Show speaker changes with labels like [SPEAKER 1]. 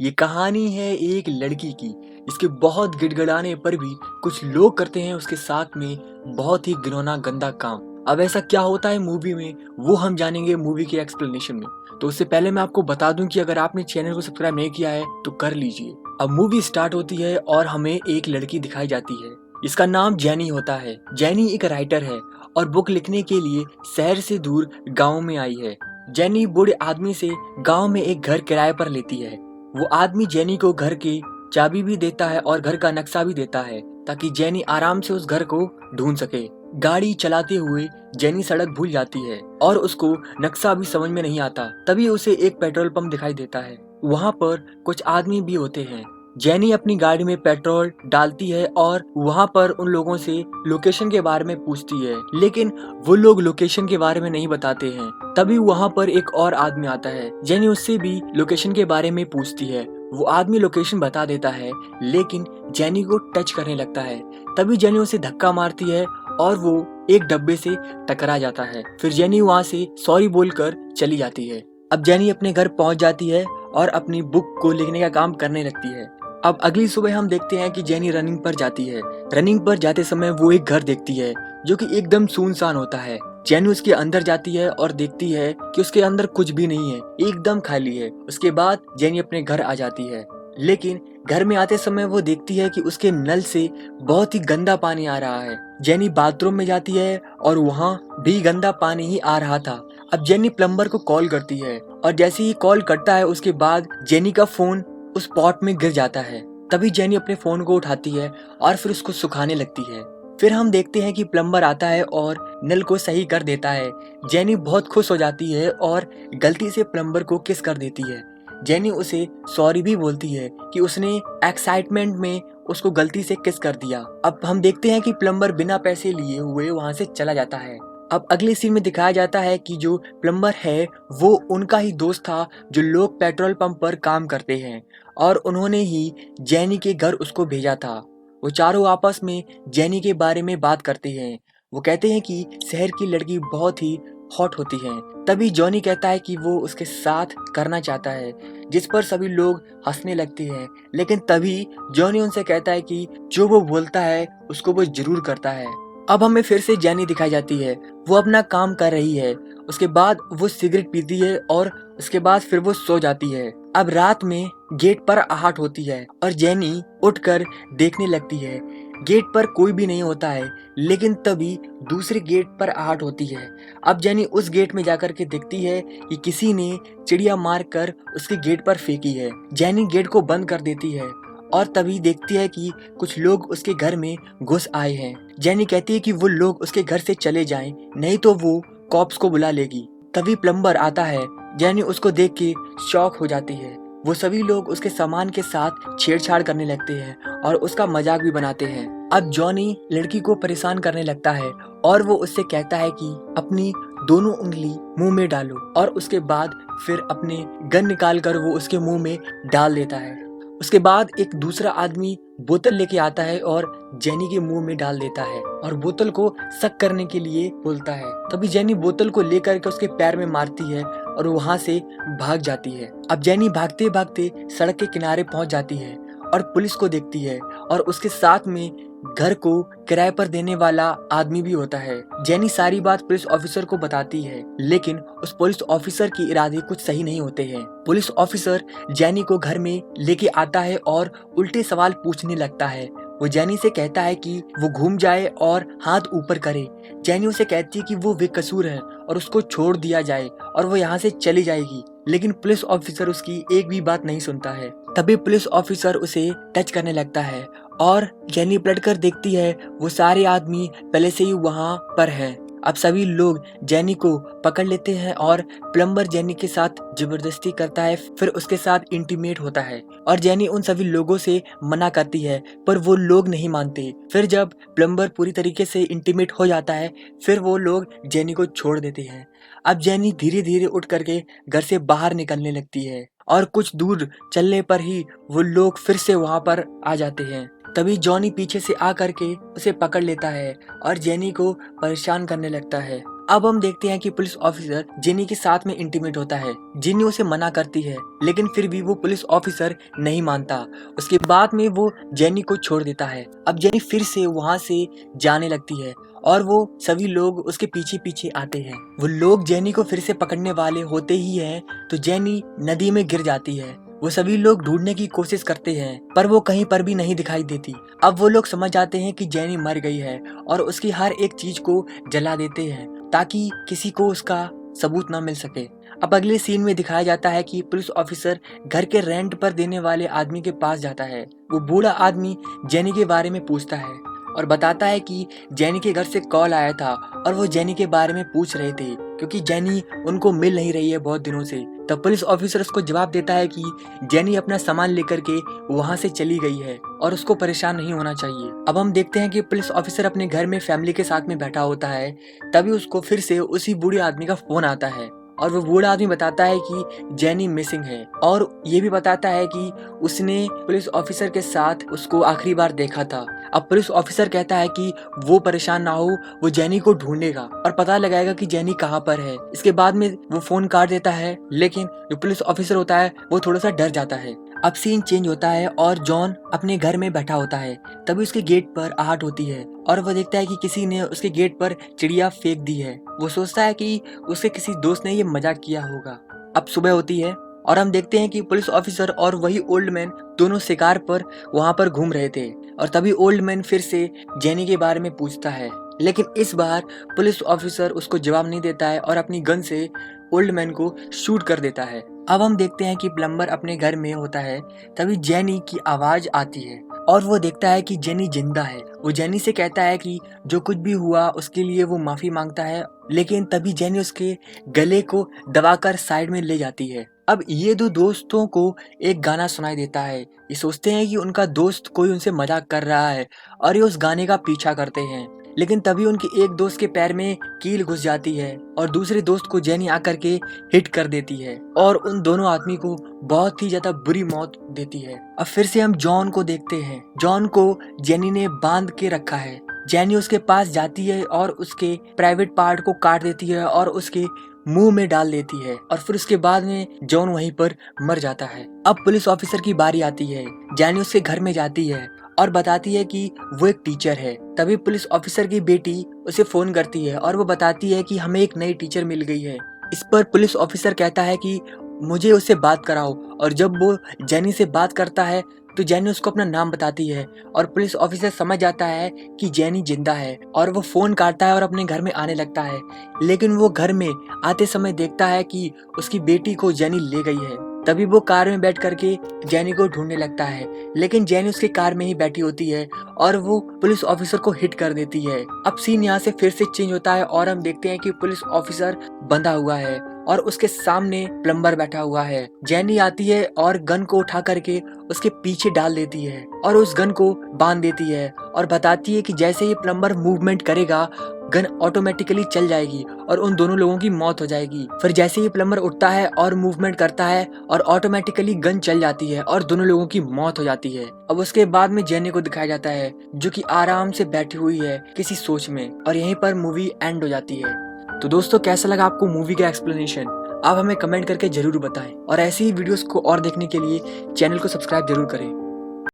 [SPEAKER 1] ये कहानी है एक लड़की की। इसके बहुत गिड़गिड़ाने पर भी कुछ लोग करते हैं उसके साथ में बहुत ही घिनौना गंदा काम। अब ऐसा क्या होता है मूवी में, वो हम जानेंगे मूवी के एक्सप्लेनेशन में। तो उससे पहले मैं आपको बता दूं कि अगर आपने चैनल को सब्सक्राइब नहीं किया है तो कर लीजिए। अब मूवी स्टार्ट होती है और हमें एक लड़की दिखाई जाती है। इसका नाम जैनी होता है। जैनी एक राइटर है और बुक लिखने के लिए शहर से दूर गाँव में आई है। जैनी बूढ़े आदमी से गाँव में एक घर किराए पर लेती है। वो आदमी जेनी को घर की चाबी भी देता है और घर का नक्शा भी देता है ताकि जेनी आराम से उस घर को ढूंढ सके। गाड़ी चलाते हुए जेनी सड़क भूल जाती है और उसको नक्शा भी समझ में नहीं आता। तभी उसे एक पेट्रोल पंप दिखाई देता है। वहाँ पर कुछ आदमी भी होते हैं। जेनी अपनी गाड़ी में पेट्रोल डालती है और वहाँ पर उन लोगों से लोकेशन के बारे में पूछती है, लेकिन वो लोग लोकेशन के बारे में नहीं बताते हैं। तभी वहाँ पर एक और आदमी आता है। जेनी उससे भी लोकेशन के बारे में पूछती है। वो आदमी लोकेशन बता देता है, लेकिन जेनी को टच करने लगता है। तभी जेनी उसे धक्का मारती है और वो एक डब्बे से टकरा जाता है। फिर जेनी वहाँ से सॉरी बोलकर चली जाती है। अब जेनी अपने घर पहुँच जाती है और अपनी बुक को लिखने का काम करने लगती है। अब अगली सुबह हम देखते हैं कि जेनी रनिंग पर जाती है। रनिंग पर जाते समय वो एक घर देखती है जो कि एकदम सुनसान होता है। जेनी उसके अंदर जाती है और देखती है कि उसके अंदर कुछ भी नहीं है, एकदम खाली है। उसके बाद जेनी अपने घर आ जाती है, लेकिन घर में आते समय वो देखती है कि उसके नल से बहुत ही गंदा पानी आ रहा है। जेनी बाथरूम में जाती है और वहाँ भी गंदा पानी ही आ रहा था। अब जेनी प्लम्बर को कॉल करती है और जैसे ही कॉल करता है उसके बाद जेनी का फोन उस पॉट में गिर जाता है। तभी जेनी अपने फोन को उठाती है और फिर उसको सुखाने लगती है। फिर हम देखते हैं कि प्लम्बर आता है और नल को सही कर देता है। जेनी बहुत खुश हो जाती है और गलती से प्लम्बर को किस कर देती है। जेनी उसे सॉरी भी बोलती है कि उसने एक्साइटमेंट में उसको गलती से किस कर दिया। अब हम देखते हैं कि प्लम्बर बिना पैसे लिए हुए वहां से चला जाता है। अब अगले सीन में दिखाया जाता है कि जो प्लम्बर है वो उनका ही दोस्त था जो लोग पेट्रोल पंप पर काम करते हैं और उन्होंने ही जेनी के घर उसको भेजा था। वो चारों आपस में जेनी के बारे में बात करते हैं। वो कहते हैं कि शहर की लड़की बहुत ही हॉट होती है। तभी जॉनी कहता है कि वो उसके साथ करना चाहता है, जिस पर सभी लोग हंसने लगते हैं। लेकिन तभी जॉनी उनसे कहता है कि जो वो बोलता है उसको वो जरूर करता है। अब हमें फिर से जेनी दिखाई जाती है। वो अपना काम कर रही है। उसके बाद वो सिगरेट पीती है और उसके बाद फिर वो सो जाती है। अब रात में गेट पर आहट होती है और जेनी उठकर देखने लगती है। गेट पर कोई भी नहीं होता है, लेकिन तभी दूसरे गेट पर आहट होती है। अब जेनी उस गेट में जाकर के देखती है कि किसी ने चिड़िया मार कर उसके गेट पर फेंकी है। जेनी गेट को बंद कर देती है और तभी देखती है कि कुछ लोग उसके घर में घुस आए हैं। जेनी कहती है कि वो लोग उसके घर से चले जाएं, नहीं तो वो कॉप्स को बुला लेगी। तभी प्लम्बर आता है। जेनी उसको देख के शॉक हो जाती है। वो सभी लोग उसके सामान के साथ छेड़छाड़ करने लगते हैं और उसका मजाक भी बनाते हैं। अब जॉनी लड़की को परेशान करने लगता है और वो उससे कहता है कि अपनी दोनों उंगली मुंह में डालो और उसके बाद फिर अपने गन निकाल कर वो उसके मुंह में डाल देता है। उसके बाद एक दूसरा आदमी बोतल लेके आता है और जेनी के मुंह में डाल देता है और बोतल को सक करने के लिए बोलता है। तभी जेनी बोतल को लेकर के उसके पैर में मारती है और वहां से भाग जाती है। अब जेनी भागते भागते सड़क के किनारे पहुंच जाती है और पुलिस को देखती है और उसके साथ में घर को किराए पर देने वाला आदमी भी होता है। जेनी सारी बात पुलिस ऑफिसर को बताती है, लेकिन उस पुलिस ऑफिसर की इरादे कुछ सही नहीं होते हैं। पुलिस ऑफिसर जेनी को घर में लेके आता है और उल्टे सवाल पूछने लगता है। वो जेनी से कहता है कि वो घूम जाए और हाथ ऊपर करे। जेनी उसे कहती है कि वो बेकसूर है और उसको छोड़ दिया जाए और वो यहाँ से चली जाएगी, लेकिन पुलिस ऑफिसर उसकी एक भी बात नहीं सुनता है। तभी पुलिस ऑफिसर उसे टच करने लगता है और जेनी पलट कर देखती है, वो सारे आदमी पहले से ही वहाँ पर हैं। अब सभी लोग जेनी को पकड़ लेते हैं और प्लम्बर जेनी के साथ जबरदस्ती करता है, फिर उसके साथ इंटीमेट होता है और जेनी उन सभी लोगों से मना करती है, पर वो लोग नहीं मानते। फिर जब प्लम्बर पूरी तरीके से इंटीमेट हो जाता है, फिर वो लोग जेनी को छोड़ देते हैं। अब जेनी धीरे धीरे उठ करके घर से बाहर निकलने लगती है और कुछ दूर चलने पर ही वो लोग फिर से वहां पर आ जाते हैं। तभी जॉनी पीछे से आ करके उसे पकड़ लेता है और जेनी को परेशान करने लगता है। अब हम देखते हैं कि पुलिस ऑफिसर जेनी के साथ में इंटीमेट होता है। जेनी उसे मना करती है, लेकिन फिर भी वो पुलिस ऑफिसर नहीं मानता। उसके बाद में वो जेनी को छोड़ देता है। अब जेनी फिर से वहाँ से जाने लगती है और वो सभी लोग उसके पीछे पीछे आते हैं। वो लोग जेनी को फिर से पकड़ने वाले होते ही हैं तो जेनी नदी में गिर जाती है। वो सभी लोग ढूंढने की कोशिश करते हैं पर वो कहीं पर भी नहीं दिखाई देती। अब वो लोग समझ जाते हैं कि जेनी मर गई है और उसकी हर एक चीज को जला देते हैं ताकि किसी को उसका सबूत ना मिल सके। अब अगले सीन में दिखाया जाता है कि पुलिस ऑफिसर घर के रेंट पर देने वाले आदमी के पास जाता है। वो बूढ़ा आदमी जेनी के बारे में पूछता है और बताता है कि जेनी के घर से कॉल आया था और वो जेनी के बारे में पूछ रहे थे क्योंकि जेनी उनको मिल नहीं रही है बहुत दिनों से। तब पुलिस ऑफिसर उसको जवाब देता है कि जेनी अपना सामान लेकर के वहां से चली गई है और उसको परेशान नहीं होना चाहिए। अब हम देखते हैं कि पुलिस ऑफिसर अपने घर में फैमिली के साथ में बैठा होता है, तभी उसको फिर से उसी बूढ़े आदमी का फोन आता है और वो बूढ़ा आदमी बताता है कि जेनी मिसिंग है और ये भी बताता है कि उसने पुलिस ऑफिसर के साथ उसको आखिरी बार देखा था। अब पुलिस ऑफिसर कहता है कि वो परेशान ना हो, वो जेनी को ढूंढेगा और पता लगाएगा कि जेनी कहाँ पर है। इसके बाद में वो फोन काट देता है, लेकिन जो पुलिस ऑफिसर होता है वो थोड़ा सा डर जाता है। अब सीन चेंज होता है और जॉन अपने घर में बैठा होता है। तभी उसके गेट पर आहट होती है और वह देखता है कि किसी ने उसके गेट पर चिड़िया फेंक दी है। वो सोचता है कि उसके किसी दोस्त ने ये मजाक किया होगा। अब सुबह होती है और हम देखते हैं कि पुलिस ऑफिसर और वही ओल्ड मैन दोनों शिकार पर वहां पर घूम रहे थे और तभी ओल्ड मैन फिर से जेनी के बारे में पूछता है, लेकिन इस बार पुलिस ऑफिसर उसको जवाब नहीं देता है और अपनी गन से ओल्ड मैन को शूट कर देता है। अब हम देखते हैं कि प्लम्बर अपने घर में होता है, तभी जेनी की आवाज आती है और वो देखता है कि जेनी जिंदा है। वो जेनी से कहता है कि जो कुछ भी हुआ उसके लिए वो माफी मांगता है, लेकिन तभी जेनी उसके गले को दबाकर साइड में ले जाती है। अब ये दो दोस्तों को एक गाना सुनाई देता है। ये सोचते हैं कि उनका दोस्त कोई उनसे मजाक कर रहा है और ये उस गाने का पीछा करते हैं, लेकिन तभी उनके एक दोस्त के पैर में कील घुस जाती है और दूसरे दोस्त को जेनी आकर के हिट कर देती है और उन दोनों आदमी को बहुत ही ज्यादा बुरी मौत देती है। अब फिर से हम जॉन को देखते हैं। जॉन को जेनी ने बांध के रखा है। जेनी उसके पास जाती है और उसके प्राइवेट पार्ट को काट देती है और उसके मुंह में डाल देती है और फिर उसके बाद में जॉन वहीं पर मर जाता है। अब पुलिस ऑफिसर की बारी आती है। जेनी उसके घर में जाती है और बताती है कि वो एक टीचर है। तभी पुलिस ऑफिसर की बेटी उसे फोन करती है और वो बताती है कि हमें एक नई टीचर मिल गई है। इस पर पुलिस ऑफिसर कहता है कि मुझे उससे बात कराओ और जब वो जेनी से बात करता है तो जेनी उसको अपना नाम बताती है और पुलिस ऑफिसर समझ जाता है कि जेनी जिंदा है और वो फोन काटता है और अपने घर में आने लगता है, लेकिन वो घर में आते समय देखता है कि उसकी बेटी को जेनी ले गई है। तभी वो कार में बैठ करके जेनी को ढूंढने लगता है, लेकिन जेनी उसके कार में ही बैठी होती है और वो पुलिस ऑफिसर को हिट कर देती है। अब सीन यहाँ से फिर से चेंज होता है और हम देखते हैं कि पुलिस ऑफिसर बंधा हुआ है और उसके सामने प्लम्बर बैठा हुआ है। जेनी आती है और गन को उठा करके उसके पीछे डाल देती है और उस गन को बांध देती है और बताती है कि जैसे ही प्लम्बर मूवमेंट करेगा गन ऑटोमेटिकली चल जाएगी और उन दोनों लोगों की मौत हो जाएगी। फिर जैसे ही प्लम्बर उठता है और मूवमेंट करता है और ऑटोमेटिकली गन चल जाती है और दोनों लोगों की मौत हो जाती है। अब उसके बाद में जेनी को दिखाया जाता है जो कि आराम से बैठी हुई है किसी सोच में और यहीं पर मूवी एंड हो जाती है। तो दोस्तों, कैसा लगा आपको मूवी का एक्सप्लेनेशन? आप हमें कमेंट करके जरूर बताएं और ऐसी ही वीडियोस को और देखने के लिए चैनल को सब्सक्राइब जरूर करें।